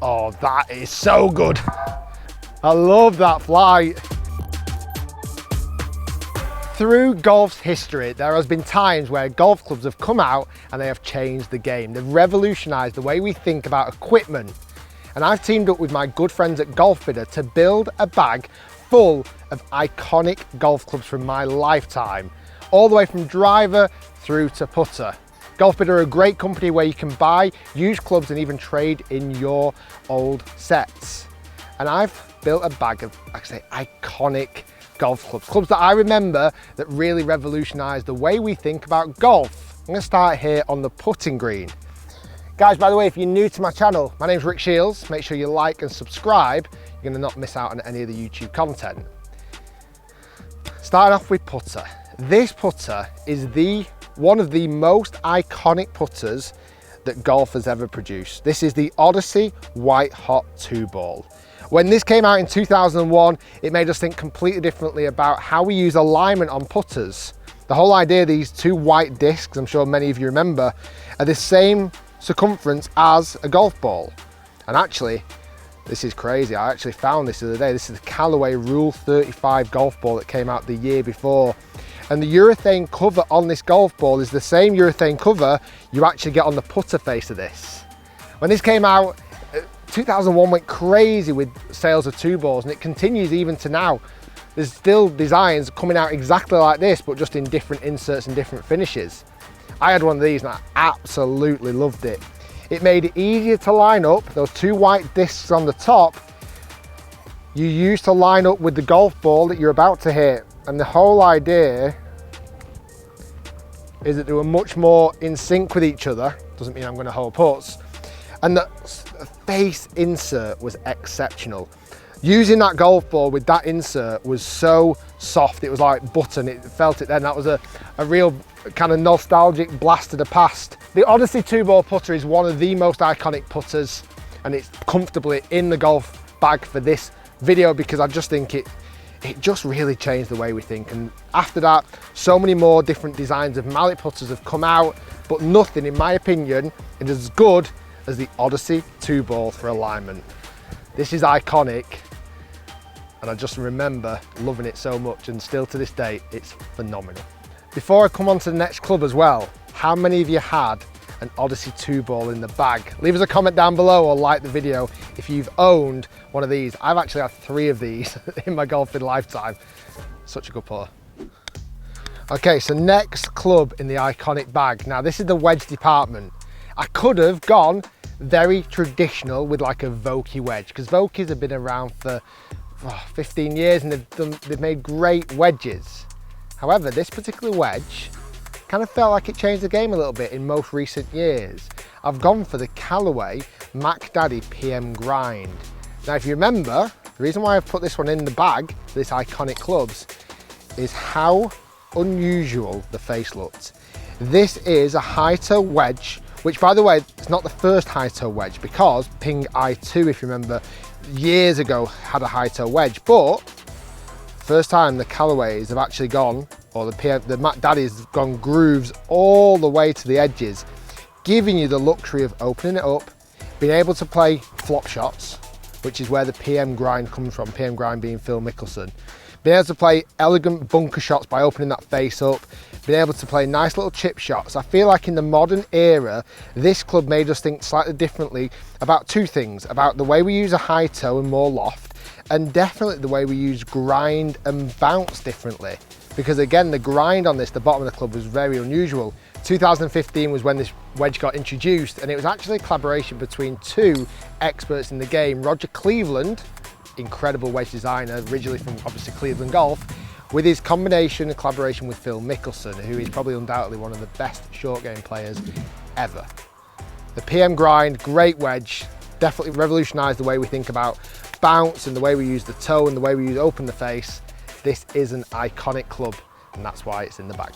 Oh, that is so good. I love that flight. Through golf's history, there has been times where golf clubs have come out and they have changed the game. They've revolutionized the way we think about equipment. And I've teamed up with my good friends at Golfbidder to build a bag full of iconic golf clubs from my lifetime, all the way from driver through to putter. Golfbidder are a great company where you can buy used clubs and even trade in your old sets. And I've built a bag of, like I say, iconic golf clubs, clubs that I remember that really revolutionized the way we think about golf. I'm gonna start here on the putting green. Guys, by the way, if you're new to my channel, my name's Rick Shields. Make sure you like and subscribe. You're gonna not miss out on any of the YouTube content. Starting off with putter. This putter is one of the most iconic putters that golf has ever produced. This is the Odyssey White Hot 2-ball. When this came out in 2001, it made us think completely differently about how we use alignment on putters. The whole idea of these two white discs, I'm sure many of you remember, are the same circumference as a golf ball. And actually, this is crazy. I actually found this the other day. This is the Callaway Rule 35 golf ball that came out the year before. And the urethane cover on this golf ball is the same urethane cover you actually get on the putter face of this. When this came out, 2001 went crazy with sales of 2-balls, and it continues even to now. There's still designs coming out exactly like this, but just in different inserts and different finishes. I had one of these and I absolutely loved it. It made it easier to line up. Those two white discs on the top, you use to line up with the golf ball that you're about to hit. And the whole idea is that they were much more in sync with each other. Doesn't mean I'm going to hold putts. And the face insert was exceptional. Using that golf ball with that insert was so soft. It was like button. It felt it then. That was a real kind of nostalgic blast to the past. The Odyssey 2-ball putter is one of the most iconic putters, and it's comfortably in the golf bag for this video because I just think it just really changed the way we think. And after that, so many more different designs of mallet putters have come out, but nothing, in my opinion, is as good as the Odyssey 2-ball for alignment. This is iconic, and I just remember loving it so much, and still to this day, it's phenomenal. Before I come on to the next club as well, how many of you had an Odyssey 2-ball in the bag? Leave us a comment down below or like the video if you've owned one of these. I've actually had 3 of these in my golfing lifetime. Such a good putter. Okay, so next club in the iconic bag. Now this is the wedge department. I could have gone very traditional with like a Vokey wedge, because Vokeys have been around for 15 years and they've made great wedges. However, this particular wedge kind of felt like it changed the game a little bit in most recent years. I've gone for the Callaway Mac Daddy PM Grind. Now, if you remember, the reason why I've put this one in the bag, this iconic clubs, is how unusual the face looked. This is a high toe wedge, which by the way, it's not the first high toe wedge, because Ping i2, if you remember, years ago had a high toe wedge, but first time the Callaways have actually gone, or the Mac Daddy's have gone grooves all the way to the edges, giving you the luxury of opening it up, being able to play flop shots, which is where the PM Grind comes from, PM Grind being Phil Mickelson. Being able to play elegant bunker shots by opening that face up, being able to play nice little chip shots. I feel like in the modern era, this club made us think slightly differently about 2 things, about the way we use a high toe and more loft, and definitely the way we use grind and bounce differently. Because again, the grind on this, the bottom of the club, was very unusual. 2015 was when this wedge got introduced, and it was actually a collaboration between 2 experts in the game. Roger Cleveland, incredible wedge designer, originally from obviously Cleveland Golf, with his combination and collaboration with Phil Mickelson, who is probably undoubtedly one of the best short game players ever. The PM Grind, great wedge, definitely revolutionized the way we think about bounce and the way we use the toe and the way we open the face. This is an iconic club, and that's why it's in the bag.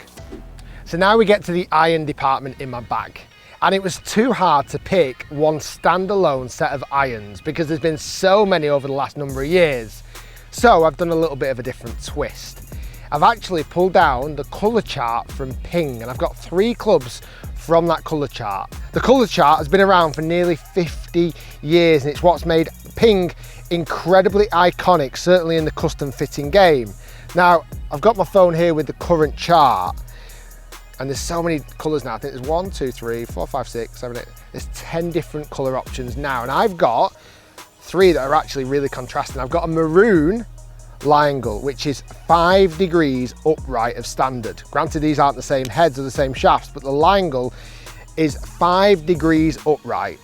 So now we get to the iron department in my bag. And it was too hard to pick one standalone set of irons because there's been so many over the last number of years. So I've done a little bit of a different twist. I've actually pulled down the colour chart from Ping, and I've got 3 clubs from that colour chart. The colour chart has been around for nearly 50 years and it's what's made Ping incredibly iconic, certainly in the custom fitting game. Now, I've got my phone here with the current chart and there's so many colours now. I think there's 1, 2, 3, 4, 5, 6, 7, 8. There's 10 different colour options now. And I've got 3 that are actually really contrasting. I've got a maroon Liongull, which is 5 degrees upright of standard. Granted, these aren't the same heads or the same shafts, but the Liongull is 5 degrees upright.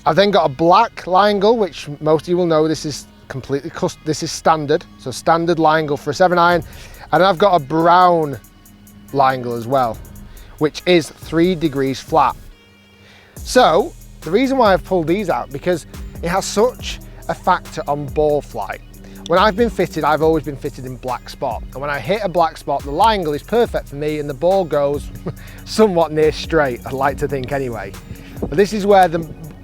I've then got a black Liongull, which most of you will know this is completely custom. This is standard, so standard Liongull for a 7-iron. And I've got a brown Liongull as well, which is 3 degrees flat. So the reason why I've pulled these out, because it has such a factor on ball flight. When I've been fitted, I've always been fitted in black spot. And when I hit a black spot, the Liongull is perfect for me and the ball goes somewhat near straight, I'd like to think anyway. But this is where the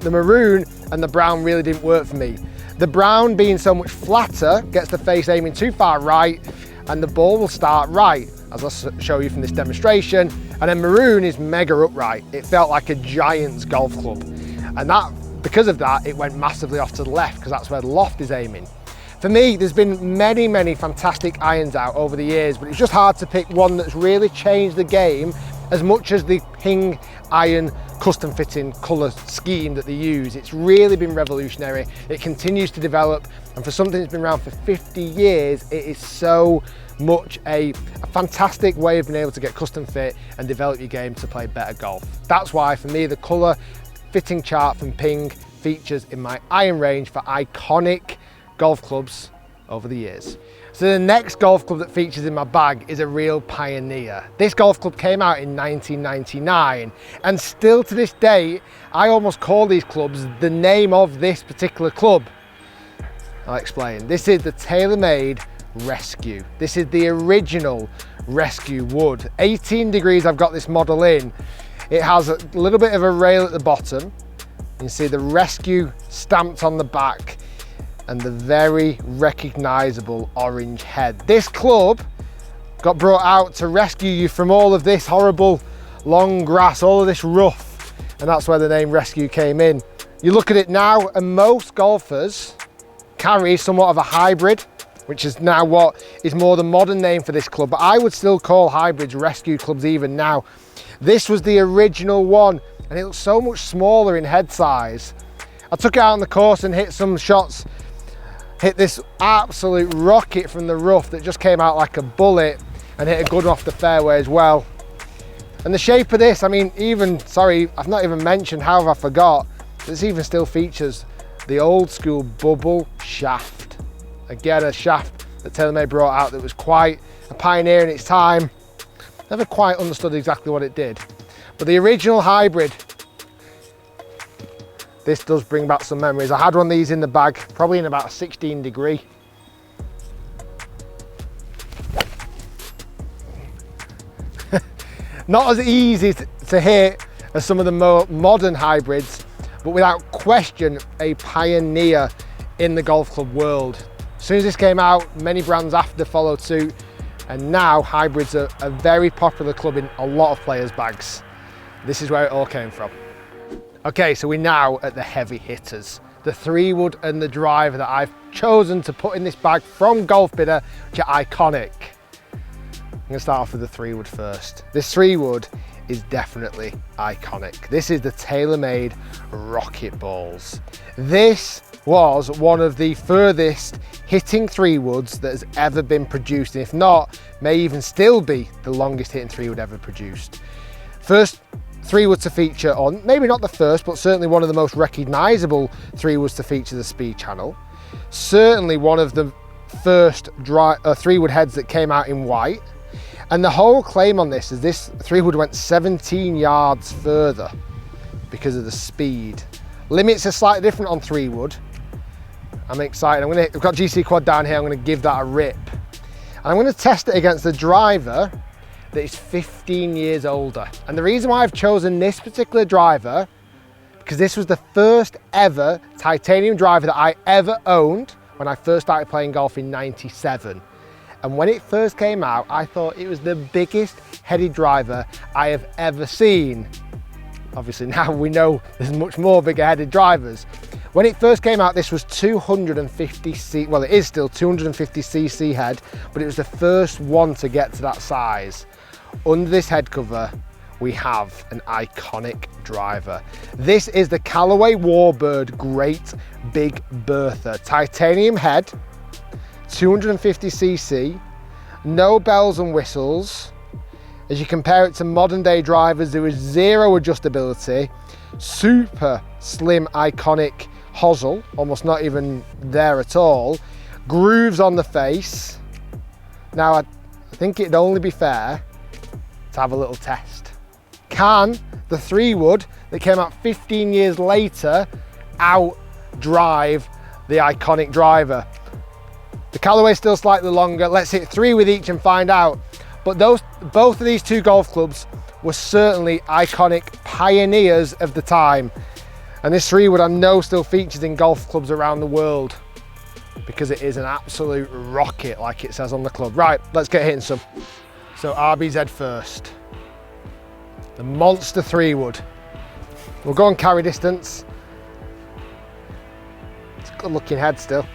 maroon and the brown really didn't work for me. The brown being so much flatter gets the face aiming too far right and the ball will start right, as I'll show you from this demonstration. And then maroon is mega upright. It felt like a giant's golf club. And that, because of that, it went massively off to the left because that's where the loft is aiming. For me, there's been many fantastic irons out over the years, but it's just hard to pick one that's really changed the game as much as the Ping iron custom fitting colour scheme that they use. It's really been revolutionary. It continues to develop, and for something that's been around for 50 years, it is so much a fantastic way of being able to get custom fit and develop your game to play better golf. That's why, for me, the colour fitting chart from Ping features in my iron range for iconic golf clubs over the years. So the next golf club that features in my bag is a real pioneer. This golf club came out in 1999 and still to this day, I almost call these clubs the name of this particular club. I'll explain. This is the TaylorMade Rescue. This is the original Rescue wood. 18 degrees I've got this model in. It has a little bit of a rail at the bottom. You can see the Rescue stamped on the back and the very recognisable orange head. This club got brought out to rescue you from all of this horrible long grass, all of this rough, and that's where the name Rescue came in. You look at it now and most golfers carry somewhat of a hybrid, which is now what is more the modern name for this club, but I would still call hybrids Rescue clubs even now. This was the original one and it looks so much smaller in head size. I took it out on the course and hit some shots, hit this absolute rocket from the rough that just came out like a bullet and hit a good one off the fairway as well. And the shape of this, I mean, I've not even mentioned, how have I forgot, this even still features the old school bubble shaft. Again, a shaft that TaylorMade brought out that was quite a pioneer in its time. Never quite understood exactly what it did. But the original hybrid, this does bring back some memories. I had one of these in the bag, probably in about a 16 degree. Not as easy to hit as some of the more modern hybrids, but without question, a pioneer in the golf club world. As soon as this came out, many brands after followed suit, and now hybrids are a very popular club in a lot of players' bags. This is where it all came from. Okay, so we're now at the heavy hitters, the 3-wood and the driver that I've chosen to put in this bag from Golf Bidder, which are iconic. I'm gonna start off with the 3-wood first. This 3-wood is definitely iconic. This is the TaylorMade Rocket Balls. This was one of the furthest hitting 3-woods that has ever been produced, and if not, may even still be the longest hitting 3-wood ever produced. First 3-wood to feature on, maybe not the first, but certainly one of the most recognisable 3-woods to feature the Speed Channel. Certainly one of the first 3-wood heads that came out in white. And the whole claim on this is this 3-wood went 17 yards further because of the speed. Limits are slightly different on 3-wood. I'm excited. I've got GC Quad down here. I'm going to give that a rip. And I'm going to test it against the driver that is 15 years older. And the reason why I've chosen this particular driver, because this was the first ever titanium driver that I ever owned when I first started playing golf in '97. And when it first came out, I thought it was the biggest headed driver I have ever seen. obviously now we know there's much more bigger headed drivers. When it first came out, this was 250cc, well it is still 250cc head, but it was the first one to get to that size. Under this head cover, we have an iconic driver. This is the Callaway Warbird Great Big Bertha. Titanium head, 250cc, no bells and whistles. As you compare it to modern day drivers, there is zero adjustability, super slim iconic hosel, almost not even there at all, grooves on the face. Now I think it'd only be fair to have a little test. Can the 3-wood that came out 15 years later outdrive the iconic driver? The Callaway's still slightly longer. Let's hit 3 with each and find out. But both of these two golf clubs were certainly iconic pioneers of the time. And this 3-wood I know still features in golf clubs around the world because it is an absolute rocket, like it says on the club. Right, let's get hitting some. So RBZ first. The monster 3-wood. We'll go on carry distance. It's a good looking head still.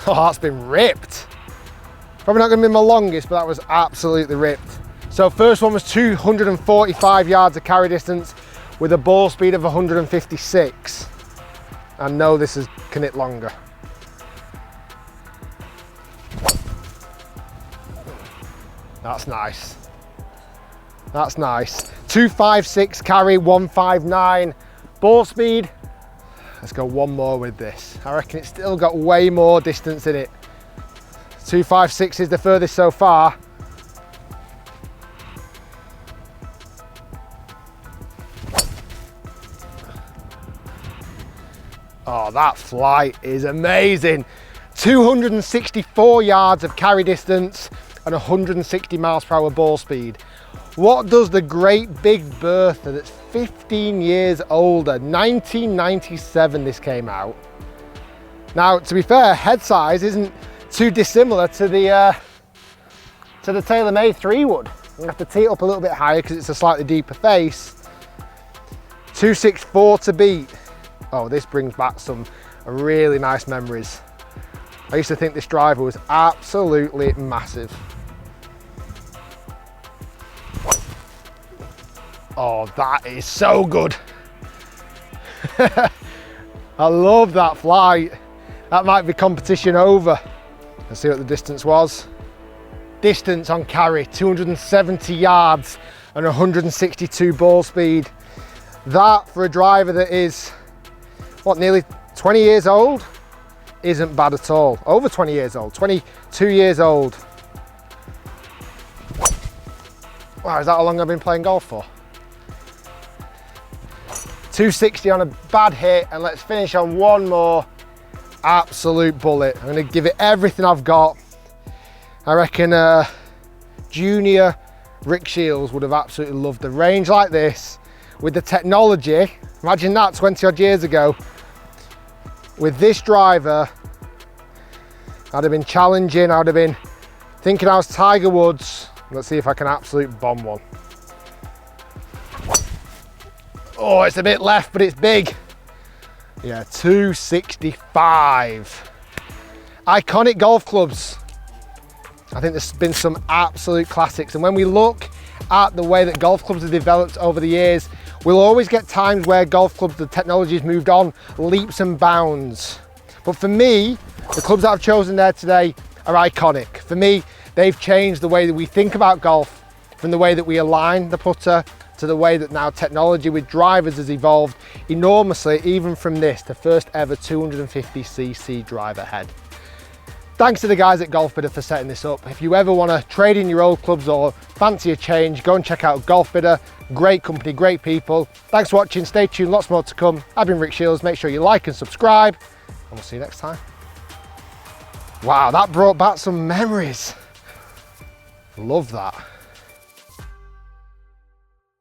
Oh, that's been ripped. Probably not going to be my longest, but that was absolutely ripped. So first one was 245 yards of carry distance with a ball speed of 156. I know this can hit longer. That's nice. That's nice. 256 carry, 159 ball speed. Let's go one more with this. I reckon it's still got way more distance in it. 256 is the furthest so far. Oh, that flight is amazing. 264 yards of carry distance and 160 miles per hour ball speed. What does the Great Big Bertha that's 15 years older, 1997 this came out. Now, to be fair, head size isn't too dissimilar to the TaylorMade 3-wood. I'm gonna have to tee it up a little bit higher because it's a slightly deeper face. 264 to beat. Oh, this brings back some really nice memories. I used to think this driver was absolutely massive. Oh, that is so good. I love that flight. That might be competition over. Let's see what the distance was. Distance on carry, 270 yards and 162 ball speed. That for a driver that is, what, nearly 20 years old? Isn't bad at all. Over 20 years old, 22 years old. Wow, is that how long I've been playing golf for? 260 on a bad hit, and let's finish on one more absolute bullet. I'm going to give it everything I've got. I reckon junior Rick Shields would have absolutely loved the range like this with the technology. Imagine that 20 odd years ago. With this driver, I'd have been challenging, I'd have been thinking I was Tiger Woods. Let's see if I can absolute bomb one. Oh, it's a bit left, but it's big. Yeah, 265. Iconic golf clubs. I think there's been some absolute classics. And when we look at the way that golf clubs have developed over the years, we'll always get times where golf clubs, the technology has moved on leaps and bounds. But for me, the clubs that I've chosen there today are iconic. For me, they've changed the way that we think about golf, from the way that we align the putter to the way that now technology with drivers has evolved enormously, even from this, the first ever 250cc driver head. Thanks to the guys at Golf Bidder for setting this up. If you ever want to trade in your old clubs or fancy a change, go and check out Golf Bidder. Great company, great people. Thanks for watching, stay tuned, lots more to come. I've been Rick Shields, make sure you like and subscribe, and we'll see you next time. Wow, that brought back some memories. Love that.